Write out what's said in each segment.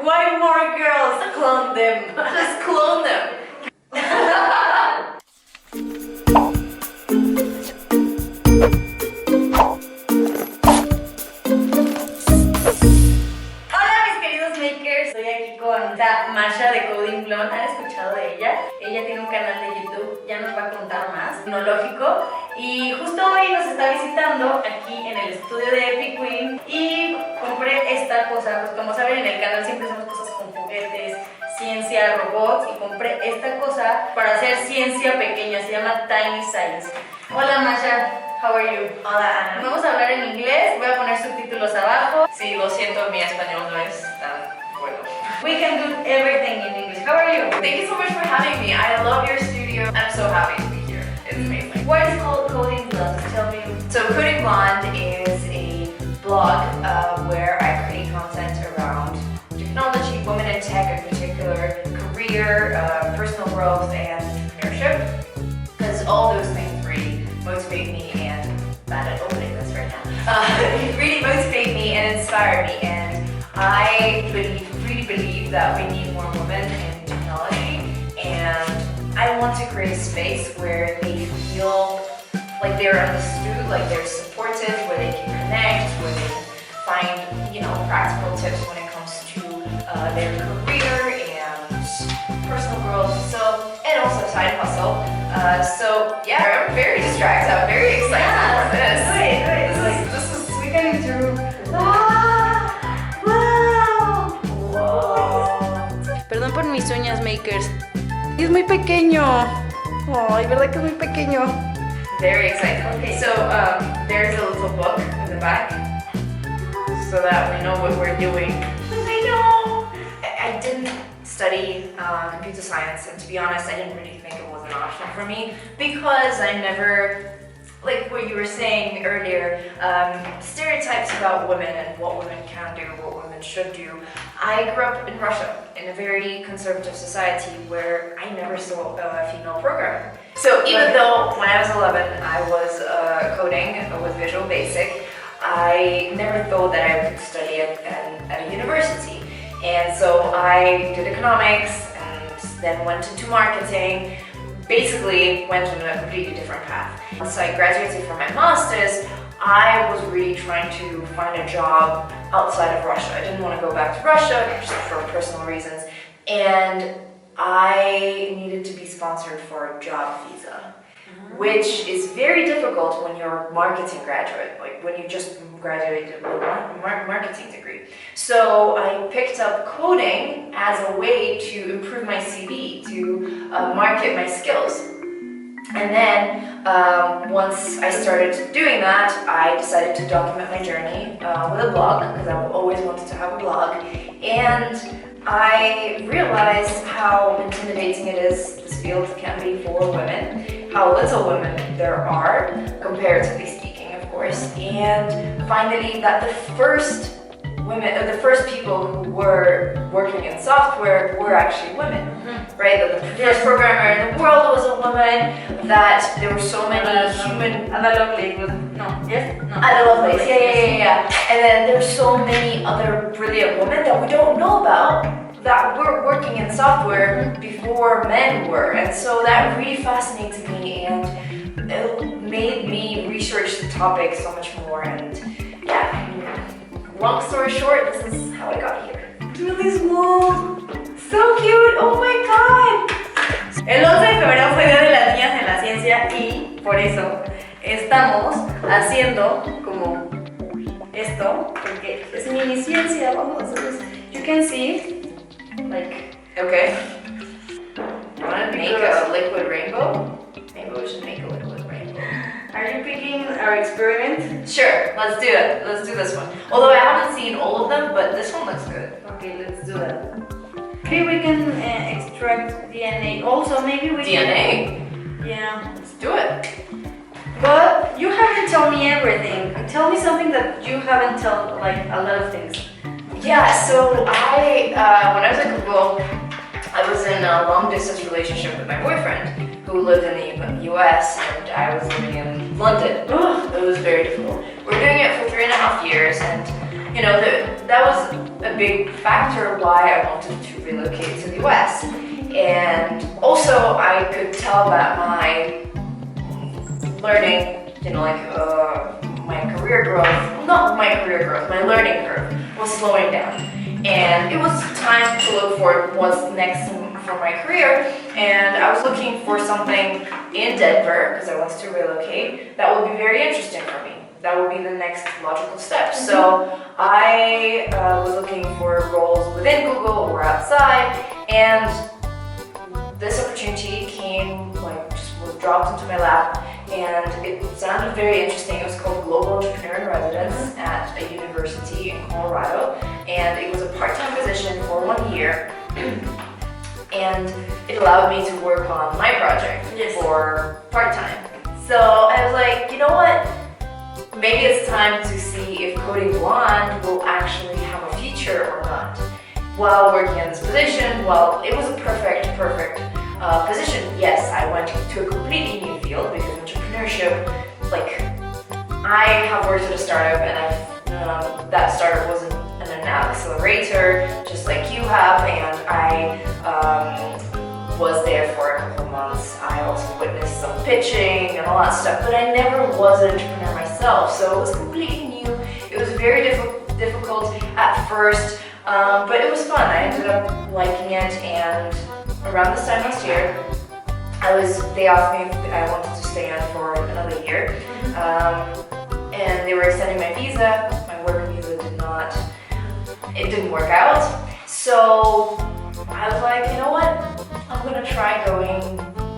Why more girls? Clone them. Just clone them. Estoy aquí con Masha de Coding Blonde. ¿Han escuchado de ella? Ella tiene un canal de YouTube, ya nos va a contar más, tecnológico. Y justo hoy nos está visitando aquí en el estudio de Epic Queen. Y compré esta cosa, pues como saben en el canal siempre hacemos cosas con juguetes, ciencia, robots. Y compré esta cosa para hacer ciencia pequeña, se llama Tiny Science. Hola Masha, how are you? Hola Ana. Vamos a hablar en inglés, voy a poner subtítulos abajo. Sí, lo siento, mi español no es tan bueno. We can do everything in English. How are you? Thank you so much for having me. I love your studio. I'm so happy to be here. It's amazing. What is called Coding Blonde? Tell me. So Coding Blonde is a blog where I create content around technology, women in tech in particular, career, personal growth, and entrepreneurship. Because all those things really motivate me, and bad at opening this right now. Really motivate me and inspire me, and I really believe that we need more women in technology, and I want to create a space where they feel like they're understood, like they're supported, where they can connect, where they can find, you know, practical tips when it comes to their career and personal growth. So, and also side hustle. So yeah, I'm very distracted. I'm very excited for this. This is We're getting through. Perdón por mis uñas, makers. Es muy pequeño. Ay, verdad que es muy pequeño. very excited. Okay. So there's a little book in the back, so that we know what we're doing. I know. I didn't study computer science, and to be honest, I didn't really think it was an option for me because I never, like what you were saying earlier, stereotypes about women and what women can do, what women should do. I grew up in Russia, in a very conservative society where I never saw a female programmer. So even though when I was 11 I was coding with Visual Basic, I never thought that I would study at a university. And so I did economics and then went into marketing, basically went on a completely different path. Once I graduated from my master's, I was really trying to find a job outside of Russia. I didn't want to go back to Russia just for personal reasons, and I needed to be sponsored for a job visa, which is very difficult when you're a marketing graduate, like when you just graduated with a marketing degree. So I picked up coding as a way to improve my CV, to market my skills. And then once I started doing that, I decided to document my journey with a blog, because I've always wanted to have a blog. And I realized how intimidating it is, this field can be for women, how little women there are, comparatively speaking, of course. And finally, that the first people who were working in software were actually women, right? That the first programmer in the world was a woman, that there were so many human... Ada Lovelace was... No, yes? No. Ada Lovelace, yeah. And then there's so many other brilliant women that we don't know about that were working in software before men were. And so that really fascinated me, and it made me research the topic so much more. And yeah, long story short, this is how I got here. Look at this wall. So cute! Oh my god! El 11 de febrero fue Día de las Niñas en la Ciencia y por eso estamos haciendo como esto, porque es mini ciencia. Vamos a hacer this. You can see, like, okay. You want to make a liquid rainbow? Maybe we should make a liquid rainbow. Are you picking our experiment? Sure, let's do it. Let's do this one. Although I haven't seen all of them, but this one looks good. Okay, let's do that. Maybe we can extract DNA. Also, maybe we DNA? can... Yeah. Let's do it. But you haven't told me everything. Tell me something that you haven't told, like a lot of things. Yeah, so I, when I was at Google, I was in a long-distance relationship with my boyfriend, who lived in the US, and I was living in London. It was very difficult. We were doing it for 3.5 years, and you know, that was a big factor why I wanted to relocate to the US. And also I could tell that my learning, my career growth, not my career growth, my learning curve was slowing down. And it was time to look for what's next for my career. And I was looking for something in Denver, because I wanted to relocate, that would be very interesting for me. That would be the next logical step. So I was looking for roles within Google or outside, and this opportunity came, just was dropped into my lap, and it sounded very interesting. It was called Global Entrepreneur in Residence at a university in Colorado, and it was a part-time position for 1 year, and it allowed me to work on my project for part-time. So I was like, you know what? Maybe it's time to see if Coding Blonde will actually have a future or not. While working in this position, well, it was a perfect position. Yes, I went to a completely new field because entrepreneurship, I have worked at a startup, and that startup was an accelerator, just like you have, and I was there for a couple of months. I also witnessed some pitching and all that stuff, but I never was an entrepreneur myself, so it was completely new. It was very difficult at first, but it was fun. I ended up liking it, and around this time last year, they asked me if I wanted to stay on for another year, and they were extending my visa. My work visa didn't work out, so I was like, you know what? I'm gonna try going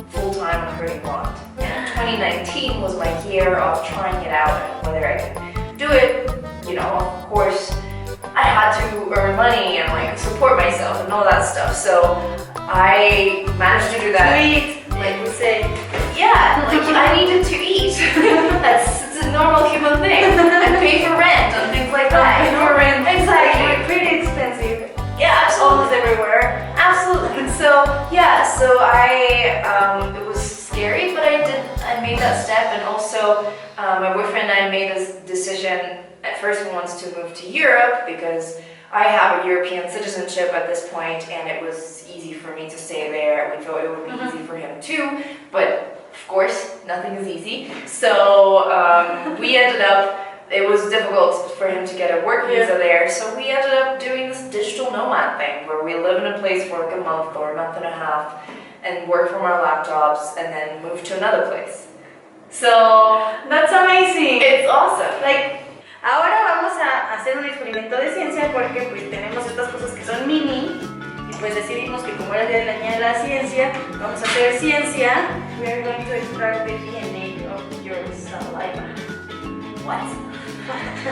full-time on Coding Blonde. And 2019 was my year of trying it out and whether I could do it. Of course, I had to earn money and support myself and all that stuff. So I managed to do that. Sweet, like we say. Yeah, I needed to eat. It's a normal human thing. I pay for rent and things like that. For rent, exactly. Pretty expensive. Yeah, Almost everywhere. Absolutely. So it was scary, but I made that step, and also my boyfriend and I made this decision. At first, we wanted to move to Europe because I have a European citizenship at this point, and it was easy for me to stay there. We thought it would be easy for him too, but of course, nothing is easy. So we ended up. It was difficult for him to get a work visa there, so we ended up doing this digital nomad thing where we live in a place for a month or a month and a half and work from our laptops and then move to another place. So That's amazing. it's awesome. Ahora vamos a hacer un experimento de ciencia porque pues tenemos estas cosas que son mini y pues decidimos que como era el día de la niña de la ciencia, vamos a hacer ciencia. We are going to extract the DNA of your saliva. What?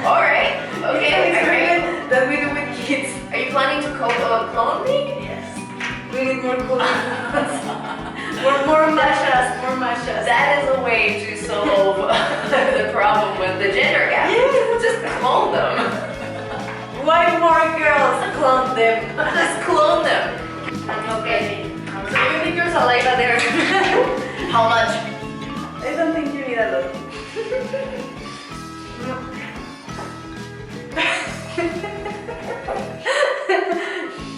All right. Okay. It's an All right. experiment that we do with kids. Are you planning to clone me? Yes. We need more clones. more Mashas, more Mashas. That is a way to solve the problem with the gender gap. Yeah. Just clone them. Why more girls? Clone them. Just clone them. Okay. So you need your saliva there. How much? I don't think you need a lot.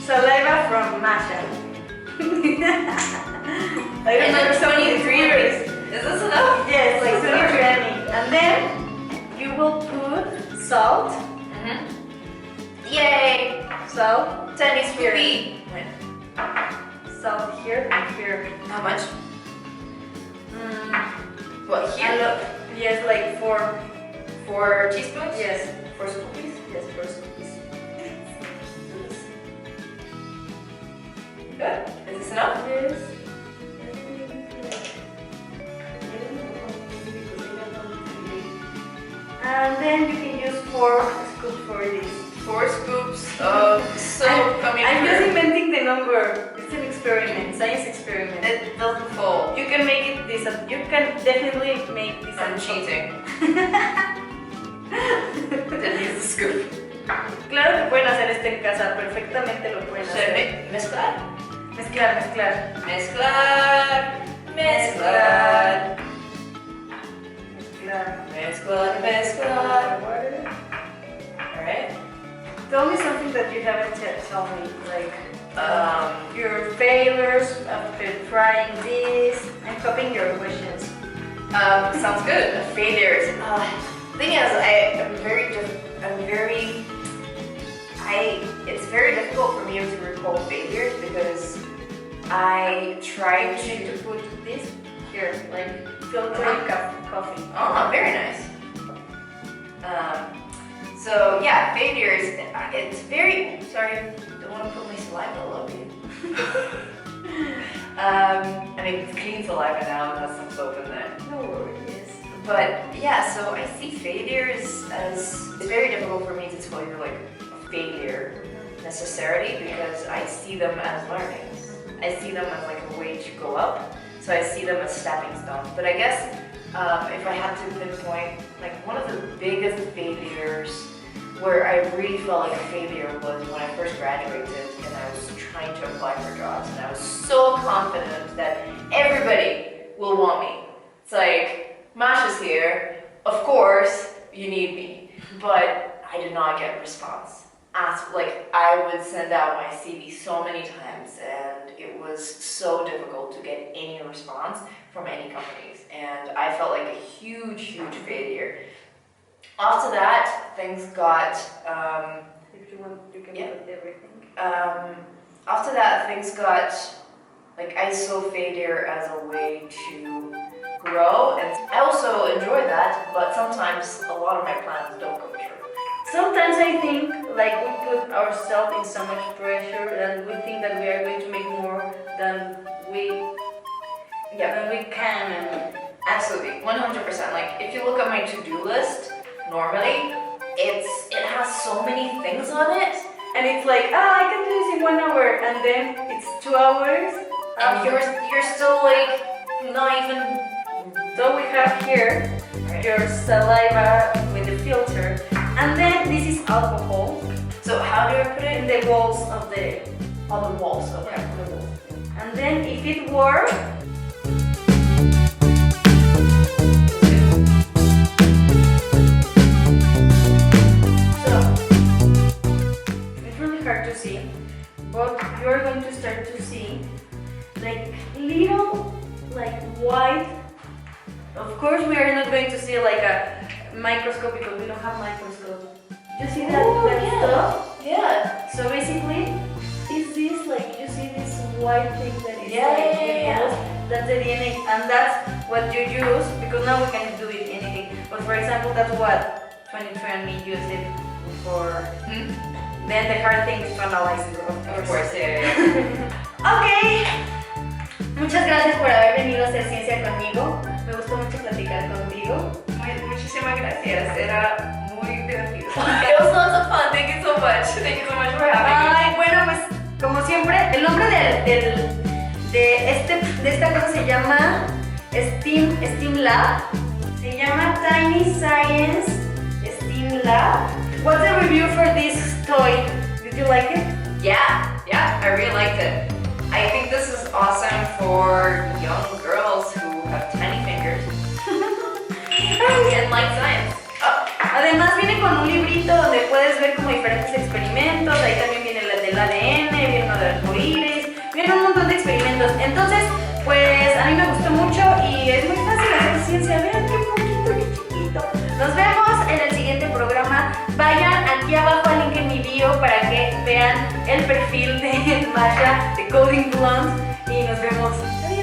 Saliva from Masha. I remember so many years. Is this enough? Yes, like so many. And then you will put salt. Yay! Salt. Tennis Here. scoopy. Salt here and here. How much? What, And here? look, yes, like 4 teaspoons? Yes. 4 scoopies? Yes, 4 scoopies. Good. Is this enough? Yes. And then you can use 4 scoops for this. 4 scoops of soap coming I'm just through. inventing the number. It's an experiment, science experiment. It doesn't fall. You can make it this. You can definitely make this. I'm cheating. Didn't use the scoop. Claro que pueden hacer esto en casa, perfectamente lo pueden hacer. Mezclar. Mezclar. Mezclar. Mezclar. Mezclar. Mezclar. Mezclar. Alright. Tell me something that you haven't told me, like your failures after trying this. I'm copying your questions. Sounds good. Failures. Thing is, it's very difficult for me to recall failures because I try You need to. to put this here, like filter coffee. Oh, very nice. So yeah, failures. It's very. Sorry, don't want to put my saliva all over you. I mean, it's clean saliva now. It has some soap in there. No worries. But yeah, so I see failures as it's very difficult for me to tell you like a failure necessarily because I see them as learnings. I see them as like a way to go up. So I see them as stepping stones. But I guess if I had to pinpoint, like one of the biggest failures where I really felt like a failure was when I first graduated and I was trying to apply for jobs and I was so confident that everybody will want me. It's like, Masha's here, of course you need me, but I did not get a response. I would send out my CV so many times and it was so difficult to get any response from any companies and I felt like a huge failure. After that, things got, If you want, you can yeah. put everything. After that, things got, like I saw failure as a way to grow and I also enjoy that, but sometimes a lot of my plans don't go true. Sometimes I think like we put ourselves in so much pressure and we think that we are going to make more than we can. And Absolutely, 100%. Like if you look at my to-do list, normally it has so many things on it. and it's like, I can do this in 1 hour, and then it's 2 hours. And you're still like not even. So we have here your saliva with the filter, and then this is alcohol So how do I put it in the walls of the. on the walls? Okay. Yeah, on the walls. And then if it works, so it's really hard to see, but you're going to start to see like little like white. Of course, we are not going to see like a microscope because we don't have microscope. You see that, stuff? Yeah. So basically, is this like you see this white thing that is Yeah, like yeah, yeah. walls? That's the DNA, and that's what you use because now we can do it anything. But for example, that's what 23andMe used it for. Then the hard thing is to analyze it, Of course, yeah. Ok. Muchas gracias por haber venido a hacer ciencia conmigo. Me gustó mucho platicar contigo. Muchísimas gracias. Era muy divertido. It was lots of fun. Thank you so much. Thank you so much for having me. Ay, bueno, pues como siempre, el nombre de esta cosa se llama Steam Lab. Se llama Tiny Science Steam Lab. What's the review for this toy? Did you like it? Yeah, I really liked it. I think this is awesome for young girls who have tiny fingers and like science. Además viene con un librito donde puedes ver como diferentes experimentos. Ahí también viene el del ADN, viene uno del arcoíris, viene un montón de experimentos. Entonces, pues a mí me gustó mucho y es muy fácil hacer ciencia. Vean qué poquito, qué chiquito. Nos vemos en el siguiente programa. Vayan aquí abajo al link en mi bio para que vean el perfil de Masha de Coding Blonde y nos vemos. Adiós.